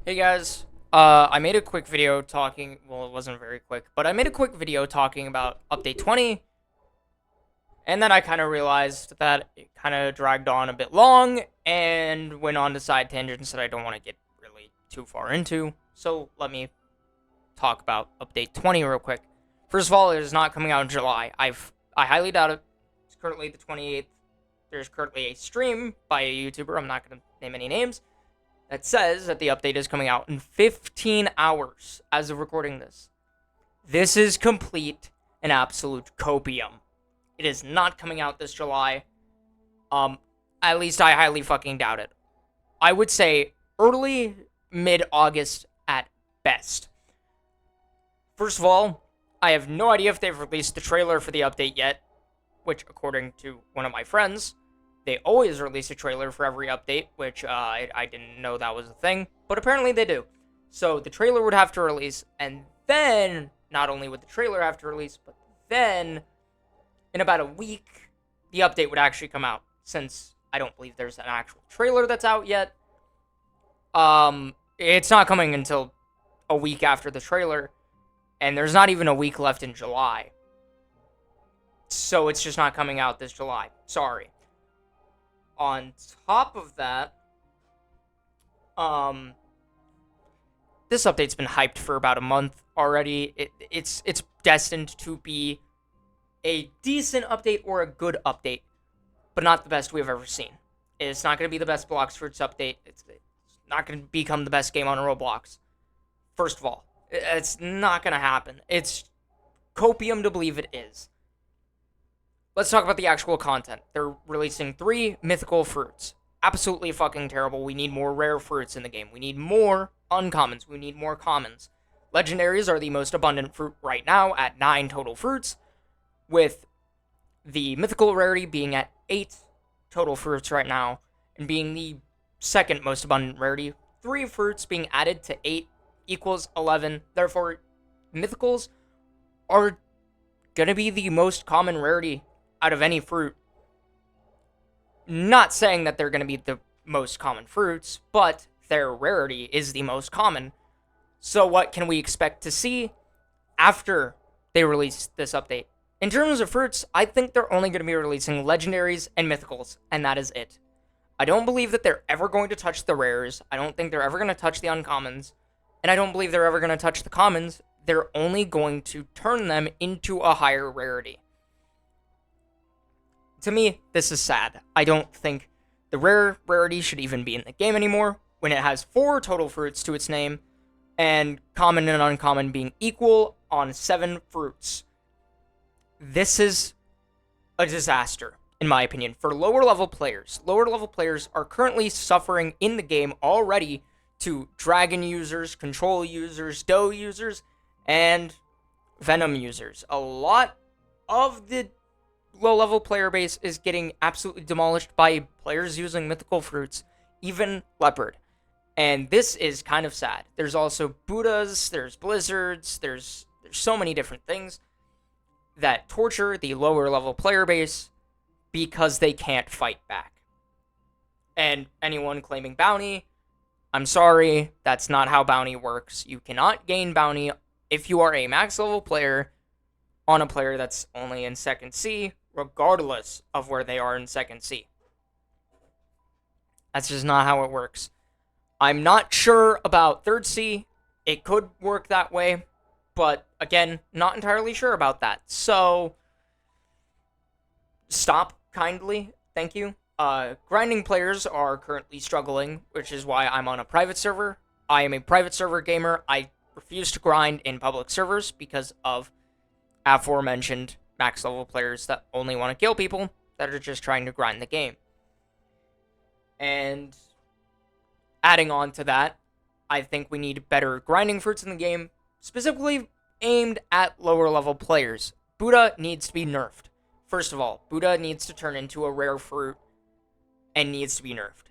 Hey guys, I made a quick video talking, well, it wasn't very quick, but I made a quick video talking about Update 20, and then I kind of realized that it kind of dragged on a bit long, and went on to side tangents that I don't want to get really too far into, so let me talk about Update 20 real quick. First of all, it is not coming out in July. I highly doubt it. It's currently the 28th. There's currently a stream by a YouTuber, I'm not going to name any names, that says that the update is coming out in 15 hours as of recording this. This is complete and absolute copium. It is not coming out this July. At least I highly fucking doubt it. I would say early mid-August at best. First of all, I have no idea if they've released the trailer for the update yet, which, according to one of my friends, they always release a trailer for every update, which I didn't know that was a thing, but apparently they do. So the trailer would have to release, and then, not only would the trailer have to release, but then, in about a week, the update would actually come out, since I don't believe there's an actual trailer that's out yet. It's not coming until a week after the trailer, and there's not even a week left in July. So it's just not coming out this July. Sorry. On top of that, this update's been hyped for about a month already. It's destined to be a decent update or a good update, but not the best we've ever seen. It's not going to be the best Blox Fruits update. It's not going to become the best game on Roblox. First of all, it's not going to happen. It's copium to believe it is. Let's talk about the actual content. They're releasing 3 mythical fruits. Absolutely fucking terrible. We need more rare fruits in the game. We need more uncommons. We need more commons. Legendaries are the most abundant fruit right now at 9 total fruits, with the mythical rarity being at 8 total fruits right now, and being the second most abundant rarity. 3 fruits being added to 8 equals 11. Therefore, mythicals are going to be the most common rarity out of any fruit. Not saying that they're going to be the most common fruits, but their rarity is the most common. So what can we expect to see after they release this update? In terms of fruits, I think they're only going to be releasing legendaries and mythicals, and that is it. I don't believe that they're ever going to touch the rares. I don't think they're ever going to touch the uncommons, and I don't believe they're ever going to touch the commons. They're only going to turn them into a higher rarity. To me, this is sad. I don't think the rarity should even be in the game anymore when it has 4 total fruits to its name, and common and uncommon being equal on 7 fruits. This is a disaster, in my opinion, for lower level players. Lower level players are currently suffering in the game already to dragon users, control users, doe users, and venom users. A lot of the low-level player base is getting absolutely demolished by players using mythical fruits, even Leopard. And this is kind of sad. There's also Buddhas, there's Blizzards, there's so many different things that torture the lower-level player base because they can't fight back. And anyone claiming bounty, I'm sorry, that's not how bounty works. You cannot gain bounty if you are a max-level player on a player that's only in 2nd C, regardless of where they are in 2nd C. That's just not how it works. I'm not sure about 3rd C. It could work that way, but again, not entirely sure about that. So, stop kindly. Thank you. Grinding players are currently struggling, which is why I'm on a private server. I am a private server gamer. I refuse to grind in public servers because of aforementioned max level players that only want to kill people that are just trying to grind the game. And adding on to that, I think we need better grinding fruits in the game, specifically aimed at lower level players. Buddha needs to be nerfed. First of all, Buddha needs to turn into a rare fruit and needs to be nerfed.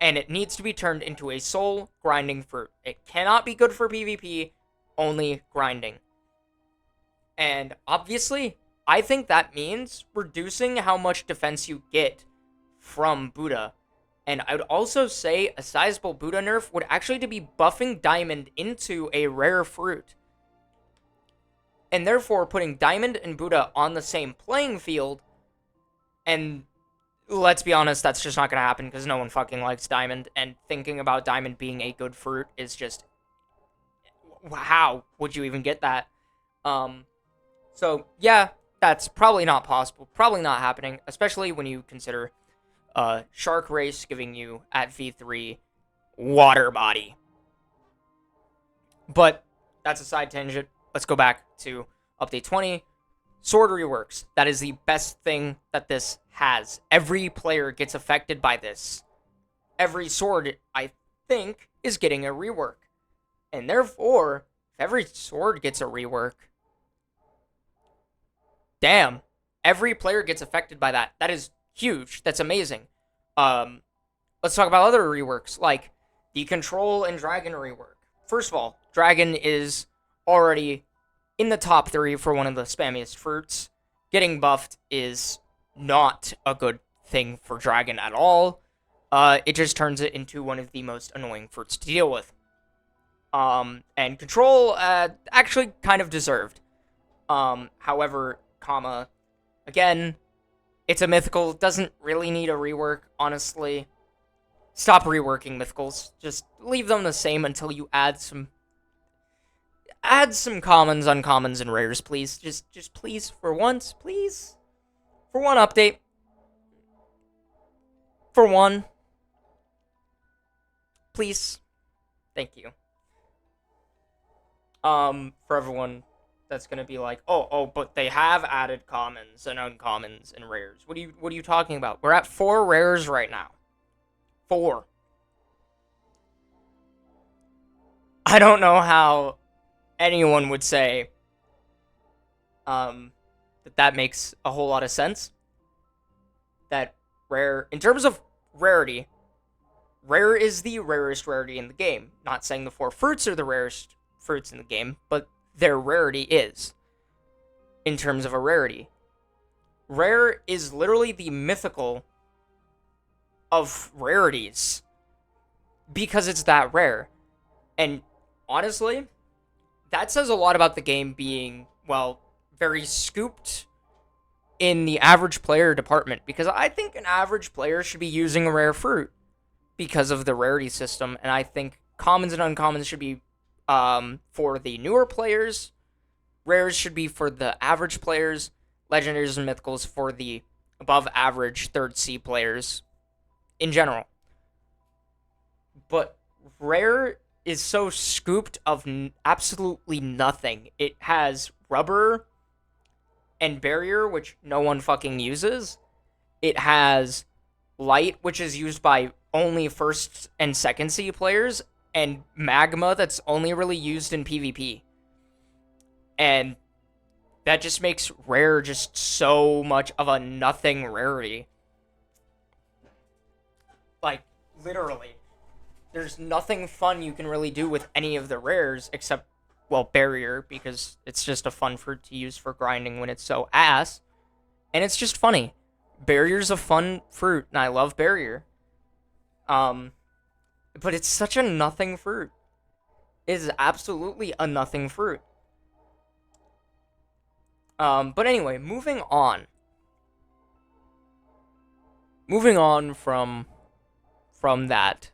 And it needs to be turned into a soul grinding fruit. It cannot be good for PvP, only grinding. And obviously, I think that means reducing how much defense you get from Buddha And I would also say a sizable Buddha nerf would actually be buffing Diamond into a rare fruit. And therefore putting Diamond and Buddha on the same playing field. And let's be honest, that's just not going to happen because no one fucking likes Diamond. And thinking about Diamond being a good fruit is just... how would you even get that? So, yeah, that's probably not possible. Probably not happening, especially when you consider Shark Race giving you, at V3, Water Body. But that's a side tangent. Let's go back to Update 20. Sword reworks. That is the best thing that this has. Every player gets affected by this. Every sword, I think, is getting a rework. And therefore, if every sword gets a rework, damn, every player gets affected by that. That is huge. That's amazing. Let's talk about other reworks, like the Control and Dragon rework. First of all, Dragon is already in the top 3 for one of the spammiest fruits. Getting buffed is not a good thing for Dragon at all. It just turns it into one of the most annoying fruits to deal with. And Control, actually kind of deserved. However, again, it's a mythical, doesn't really need a rework, honestly. Stop reworking mythicals. Just leave them the same until you add some commons, uncommons, and rares, please. Just please, for once, please. For one update. For one. Please. Thank you. For everyone that's gonna be like, oh, but they have added commons and uncommons and rares. What are you talking about? We're at 4 rares right now. 4. I don't know how anyone would say that makes a whole lot of sense. That rare, in terms of rarity, rare is the rarest rarity in the game. Not saying the 4 fruits are the rarest fruits in the game, but their rarity is, in terms of a rarity. Rare is literally the mythical of rarities, because it's that rare. And honestly, that says a lot about the game being, well, very scooped in the average player department, because I think an average player should be using a rare fruit because of the rarity system, and I think commons and uncommons should be for the newer players, rares should be for the average players, legendaries and mythicals for the above average 3rd C players in general. But rare is so scooped of absolutely nothing. It has rubber and barrier, which no one fucking uses. It has light, which is used by only 1st and 2nd C players, and magma, that's only really used in PvP. And that just makes rare just so much of a nothing rarity. Like, literally. There's nothing fun you can really do with any of the rares except, well, barrier, because it's just a fun fruit to use for grinding when it's so ass. And it's just funny. Barrier's a fun fruit, and I love barrier. But it's such a nothing fruit. It is absolutely a nothing fruit. But anyway, moving on. Moving on from that.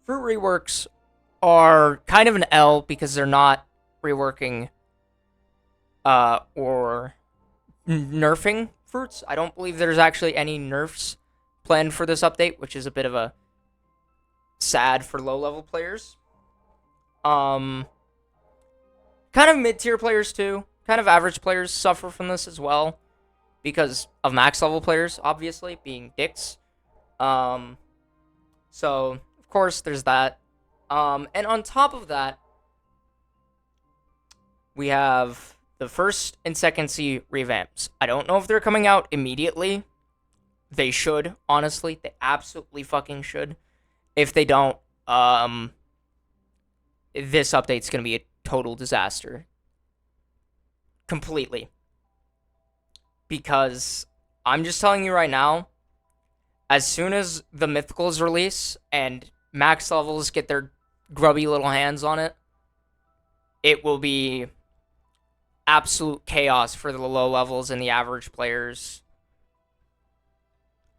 Fruit reworks are kind of an L because they're not reworking or nerfing fruits. I don't believe there's actually any nerfs planned for this update, which is a bit of a sad for low-level players. Kind of mid-tier players too. Kind of average players suffer from this as well because of max-level players, obviously, being dicks. So, of course, there's that. And on top of that, we have the 1st and 2nd C revamps. I don't know if they're coming out immediately. They should, honestly. They absolutely fucking should. If they don't, this update's going to be a total disaster. Completely. Because I'm just telling you right now, as soon as the mythicals release and max levels get their grubby little hands on it, it will be absolute chaos for the low levels and the average players.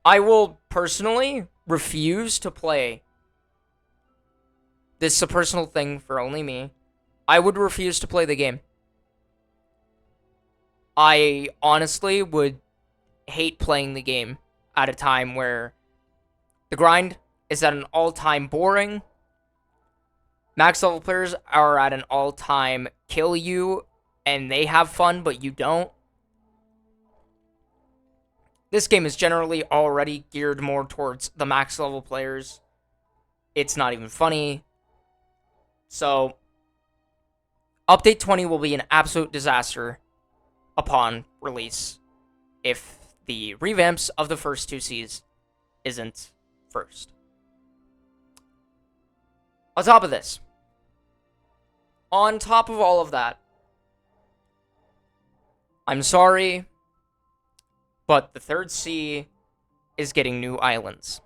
I will personally refuse to play. This is a personal thing for only me. I would refuse to play the game. I honestly would hate playing the game at a time where the grind is at an all-time boring. Max level players are at an all-time kill you and they have fun, but you don't. This game is generally already geared more towards the max level players. It's not even funny. So, Update 20 will be an absolute disaster upon release if the revamps of the first two Cs isn't first. On top of this, on top of all of that, I'm sorry, but the third C is getting new islands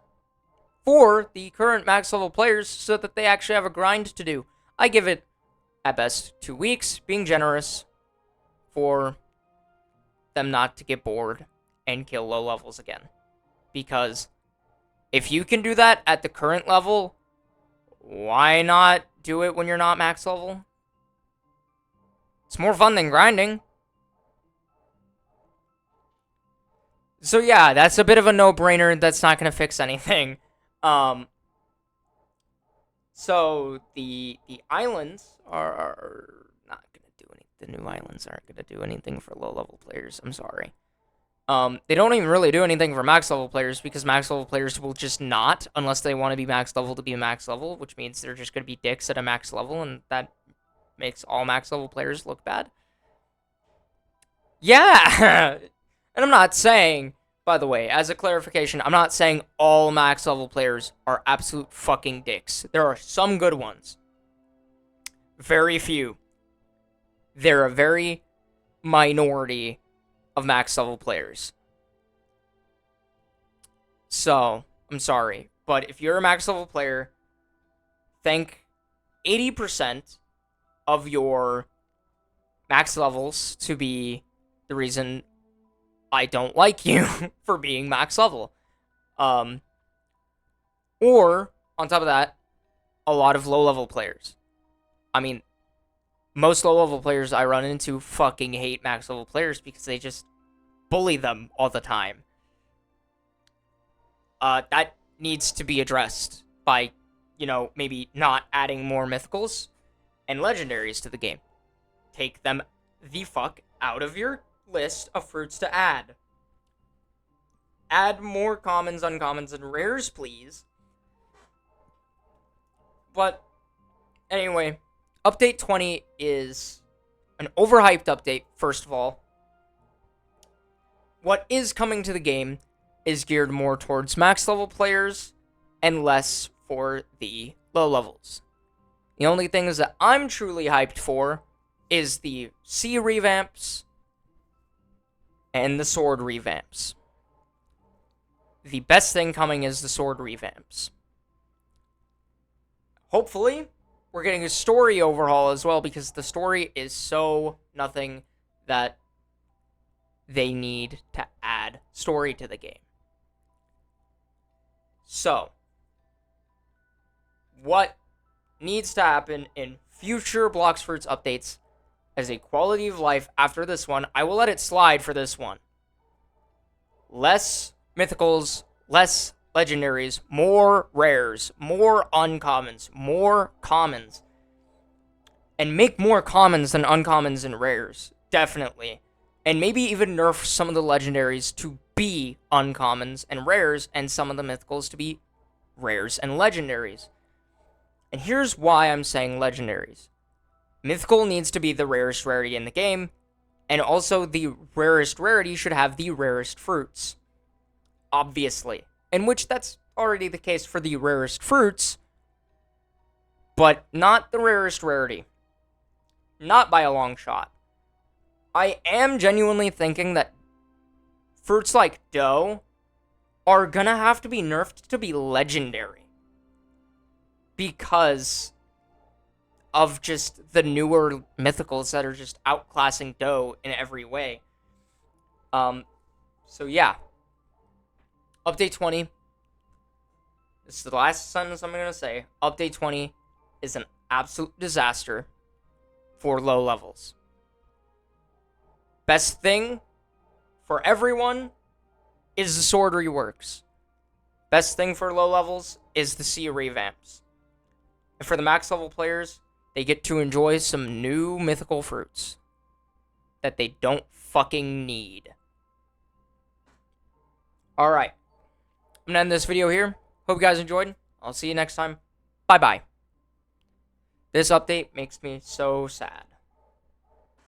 for the current max level players so that they actually have a grind to do. I give it, at best, 2 weeks, being generous, for them not to get bored and kill low levels again. Because if you can do that at the current level, why not do it when you're not max level? It's more fun than grinding. So yeah, that's a bit of a no-brainer. That's not going to fix anything. So the islands are not going to do anything. The new islands aren't going to do anything for low-level players. I'm sorry. They don't even really do anything for max level players because max level players will just not, unless they want to be max level to be max level, which means they're just going to be dicks at a max level, and that makes all max level players look bad. Yeah! And I'm not saying, by the way, as a clarification, I'm not saying all max level players are absolute fucking dicks. There are some good ones. Very few. They're a very minority of max level players. So, I'm sorry. But if you're a max level player, thank 80% of your max levels to be the reason I don't like you for being max level. Or, on top of that, a lot of low-level players. I mean, most low-level players I run into fucking hate max-level players because they just bully them all the time. That needs to be addressed by, maybe not adding more mythicals and legendaries to the game. Take them the fuck out of your list of fruits to add. Add more commons, uncommons, and rares, please. But, anyway, Update 20 is an overhyped update, first of all. What is coming to the game is geared more towards max level players and less for the low levels. The only things that I'm truly hyped for is the C revamps and the sword revamps. The best thing coming is the sword revamps. Hopefully, we're getting a story overhaul as well, because the story is so nothing that they need to add story to the game. So, what needs to happen in future Blox Fruits updates as a quality of life after this one, I will let it slide for this one. Less mythicals, less legendaries, more rares, more uncommons, more commons. And make more commons than uncommons and rares, definitely. And maybe even nerf some of the legendaries to be uncommons and rares, and some of the mythicals to be rares and legendaries. And here's why I'm saying legendaries. Mythical needs to be the rarest rarity in the game, and also the rarest rarity should have the rarest fruits. Obviously. In which that's already the case for the rarest fruits, but not the rarest rarity. Not by a long shot. I am genuinely thinking that fruits like Dough are gonna have to be nerfed to be legendary. Because of just the newer mythicals that are just outclassing Dough in every way. So yeah. Update 20. This is the last sentence I'm gonna say. Update 20 is an absolute disaster for low levels. Best thing for everyone is the sword reworks. Best thing for low levels is the sea revamps. And for the max level players, they get to enjoy some new mythical fruits that they don't fucking need. Alright. I'm gonna end this video here. Hope you guys enjoyed. I'll see you next time. Bye-bye. This update makes me so sad.